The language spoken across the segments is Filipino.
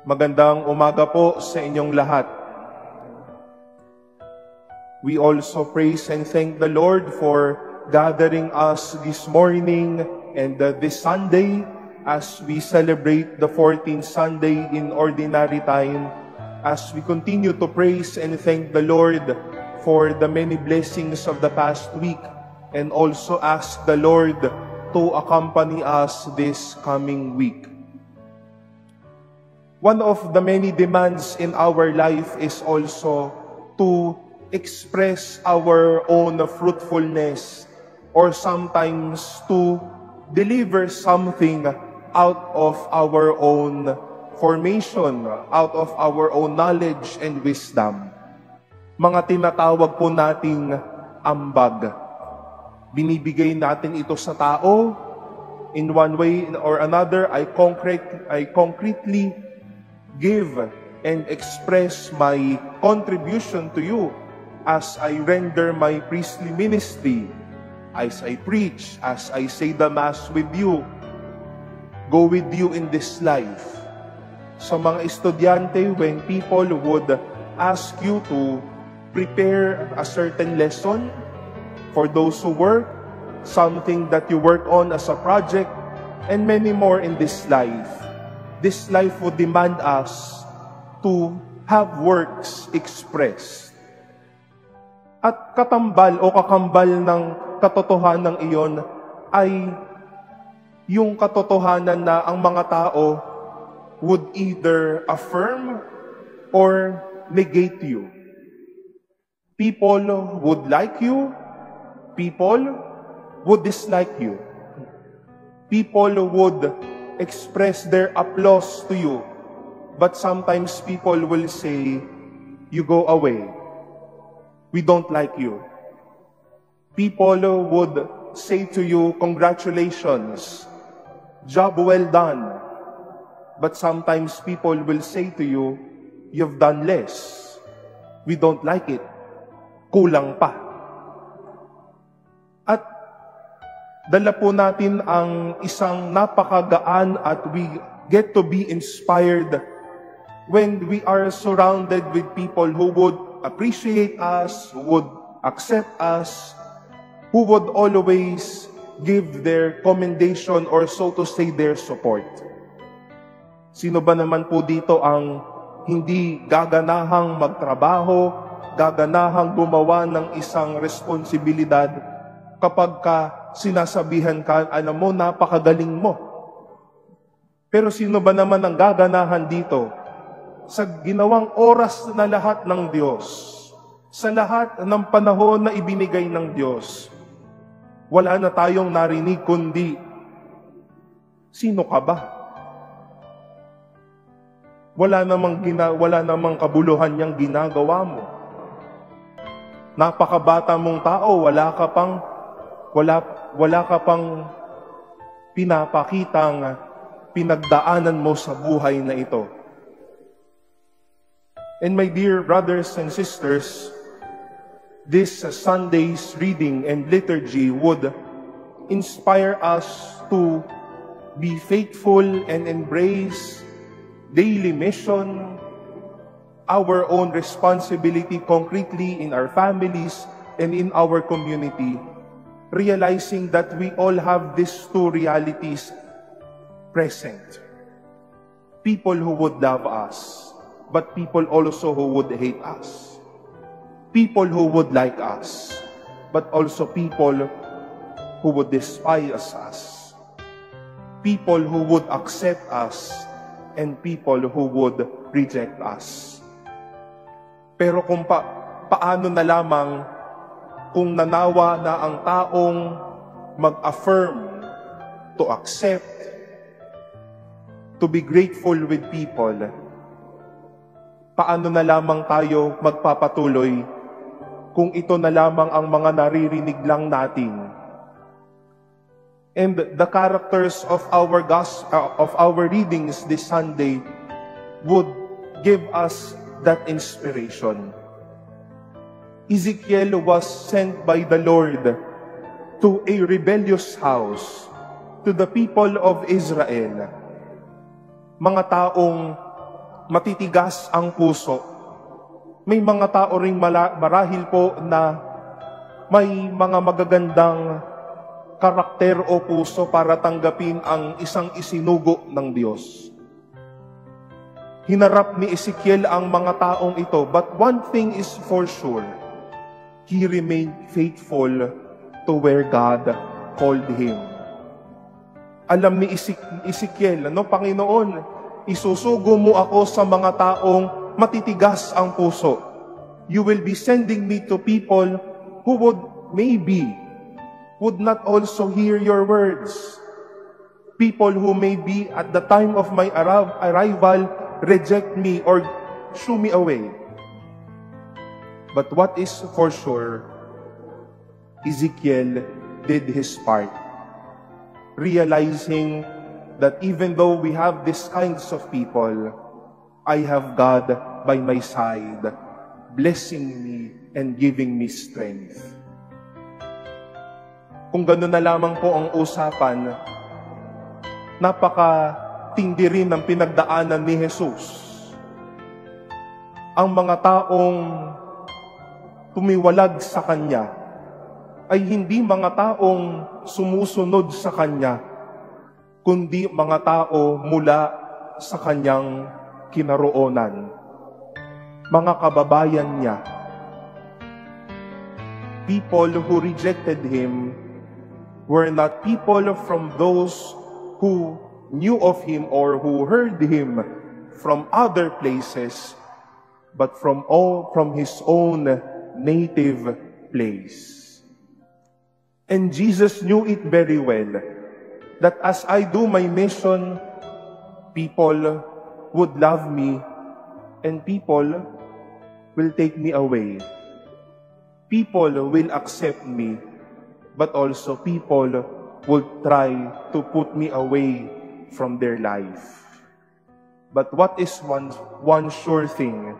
Magandang umaga po sa inyong lahat. We also praise and thank the Lord for gathering us this morning and this Sunday as we celebrate the 14th Sunday in Ordinary Time, as we continue to praise and thank the Lord for the many blessings of the past week, and also ask the Lord to accompany us this coming week. One of the many demands in our life is also to express our own fruitfulness, or sometimes to deliver something out of our own formation, out of our own knowledge and wisdom. Mga tinatawag po nating ambag. Binibigay natin ito sa tao. In one way or another, I concretely give and express my contribution to you as I render my priestly ministry, as I preach, as I say the Mass with you, go with you in this life. Sa mga estudyante, when people would ask you to prepare a certain lesson, for those who work, something that you work on as a project, and many more in this life. This life would demand us to have works expressed. At katambal o kakambal ng katotohanan iyon ay yung katotohanan na ang mga tao would either affirm or negate you. People would like you, people would dislike you. People would express their applause to you, but sometimes people will say, you go away. We don't like you. People would say to you, congratulations, job well done. But sometimes people will say to you, you've done less. We don't like it. Kulang pa. At dala po natin ang isang napakagaan at we get to be inspired when we are surrounded with people who would appreciate us, who would accept us, who would always give their commendation or so to say their support. Sino ba naman po dito ang hindi gaganahang magtrabaho, gaganahang gumawa ng isang responsibilidad kapag ka sinasabihan ka, alam mo, napakagaling mo. Pero sino ba naman ang gaganahan dito sa ginawang oras na lahat ng Diyos, sa lahat ng panahon na ibinigay ng Diyos? Wala na tayong narinig kundi, sino ka ba? Wala namang kabuluhan niyang ginagawa mo. Napakabata mong tao, wala ka pang pinapakitang pinagdaanan mo sa buhay na ito. And my dear brothers and sisters, this Sunday's reading and liturgy would inspire us to be faithful and embrace daily mission, our own responsibility concretely in our families and in our community, realizing that we all have these two realities present. People who would love us, but people also who would hate us. People who would like us, but also people who would despise us. People who would accept us, and people who would reject us. Pero kung paano na lamang kung nanawa na ang taong mag-affirm, to accept, to be grateful with people, paano na lamang tayo magpapatuloy kung ito na lamang ang mga naririnig lang natin? And the characters of our readings this Sunday would give us that inspiration. Ezekiel was sent by the Lord to a rebellious house, to the people of Israel. Mga taong matitigas ang puso. May mga tao ring marahil po na may mga magagandang karakter o puso para tanggapin ang isang isinugo ng Diyos. Hinarap ni Ezekiel ang mga taong ito, but one thing is for sure, he remained faithful to where God called him. Alam ni Ezekiel, Panginoon, isusugo mo ako sa mga taong matitigas ang puso. You will be sending me to people who would not also hear your words. People who maybe at the time of my arrival reject me or shoo me away. But what is for sure, Ezekiel did his part, realizing that even though we have these kinds of people, I have God by my side, blessing me and giving me strength. Kung gano'n na lamang po ang usapan, napakatindi rin ng pinagdaanan ni Jesus. Ang mga taong tumiwalag sa Kanya ay hindi mga taong sumusunod sa Kanya, kundi mga tao mula sa Kanyang kinaroonan, mga kababayan niya. People who rejected Him were not people from those who knew of Him or who heard Him from other places, but from His own native place. And Jesus knew it very well, that as I do my mission, people would love me and people will take me away. People will accept me, but also people would try to put me away from their life. But what is one sure thing?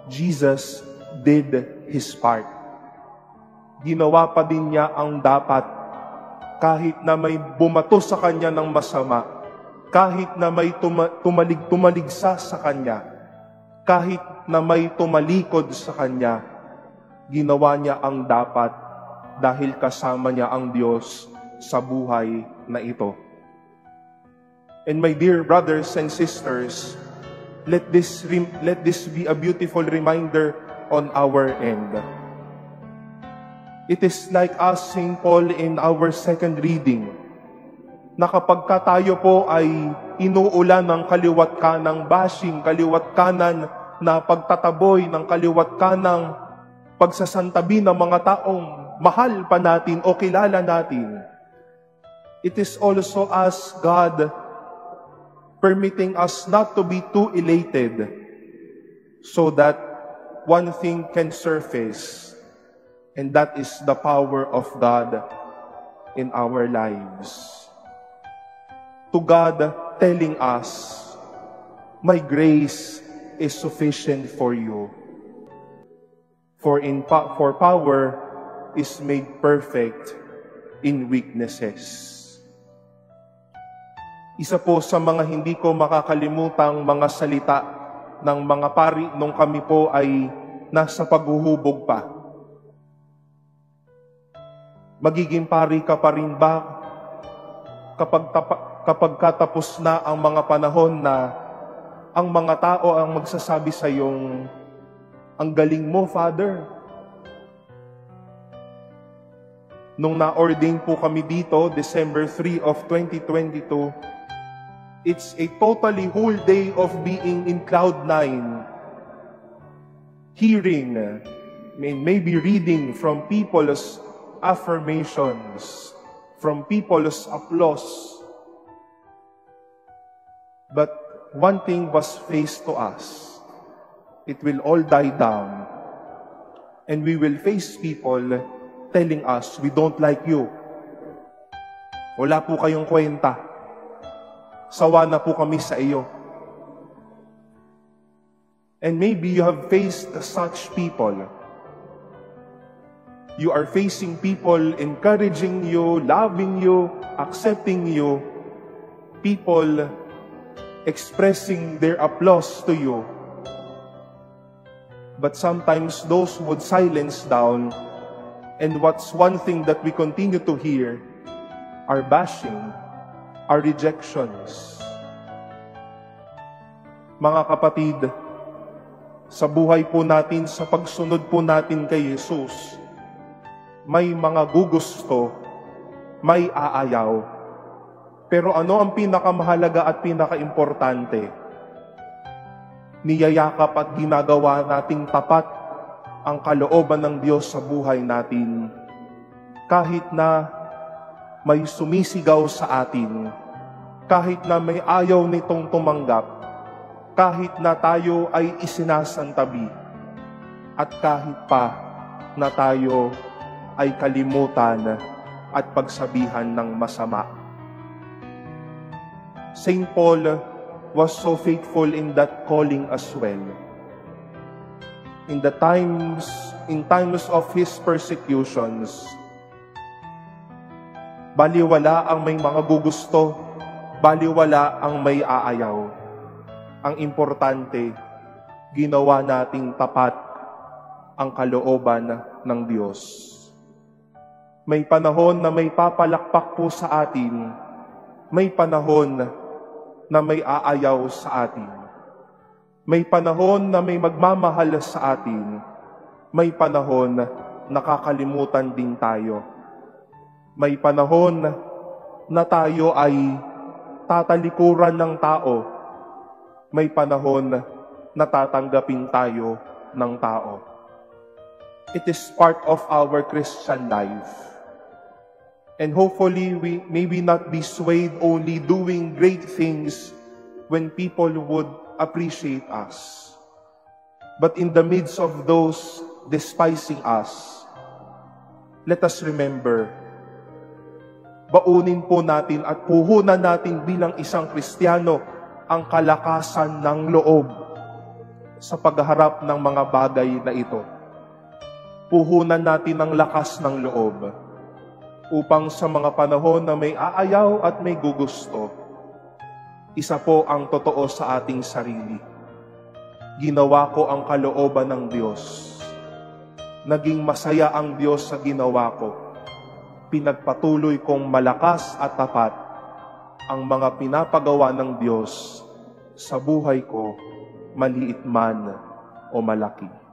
Jesus did His part. Ginawa pa din niya ang dapat, kahit na may bumato sa Kanya ng masama, kahit na may tumaligsa sa Kanya, kahit na may tumalikod sa Kanya, ginawa niya ang dapat dahil kasama niya ang Diyos sa buhay na ito. And my dear brothers and sisters, let this be a beautiful reminder on our end. It is like us, St. Paul, in our second reading, na kapag tayo po ay inuulan ng kaliwat kanang bashing, kaliwat kanan na pagtataboy, ng kaliwat kanang pagsasantabi ng mga taong mahal pa natin o kilala natin, it is also us, God, permitting us not to be too elated so that one thing can surface, and that is the power of God in our lives. To God telling us, my grace is sufficient for you. For power is made perfect in weaknesses. Isa po sa mga hindi ko makakalimutang mga salita ng mga pari nung kami po ay nasa paghuhubog pa. Magiging pari ka pa rin ba kapag katapos na ang mga panahon na ang mga tao ang magsasabi sa iyong, ang galing mo, Father? Nung na-ordain po kami dito, December 3 of 2022, it's a totally whole day of being in cloud 9, hearing, maybe reading from people's affirmations, from people's applause. But one thing was faced to us. It will all die down. And we will face people telling us, we don't like you. Wala po kayong kwenta. Sawa na po kami sa iyo. And maybe you have faced such people. You are facing people encouraging you, loving you, accepting you. People expressing their applause to you. But sometimes those would silence down, and what's one thing that we continue to hear are bashing, are rejections. Mga kapatid, sa buhay po natin, sa pagsunod po natin kay Jesus, may mga gugusto, may aayaw. Pero ano ang pinakamahalaga at pinakaimportante? Niyayakap at ginagawa nating tapat ang kalooban ng Diyos sa buhay natin. Kahit na may sumisigaw sa atin, kahit na may ayaw nitong tumanggap, kahit na tayo ay isinasantabi, at kahit pa na tayo ay kalimutan at pagsabihan ng masama. Saint Paul was so faithful in that calling as well. In times of his persecutions, baliwala ang may mga gugusto, baliwala ang may aayaw. Ang importante, ginawa nating tapat ang kalooban ng Diyos. May panahon na may papalakpak po sa atin, may panahon na may aayaw sa atin. May panahon na may magmamahal sa atin. May panahon na nakakalimutan din tayo. May panahon na tayo ay tatalikuran ng tao. May panahon na tatanggapin tayo ng tao. It is part of our Christian life. And hopefully, we maybe not be swayed only doing great things when people would appreciate us. But in the midst of those despising us, let us remember, baunin po natin at puhunan natin bilang isang Kristiyano ang kalakasan ng loob sa pagharap ng mga bagay na ito. Puhunan natin ang lakas ng loob upang sa mga panahon na may aayaw at may gugusto, isa po ang totoo sa ating sarili. Ginawa ko ang kalooban ng Diyos. Naging masaya ang Diyos sa ginawa ko. Pinagpatuloy kong malakas at tapat ang mga pinapagawa ng Diyos sa buhay ko, maliit man o malaki.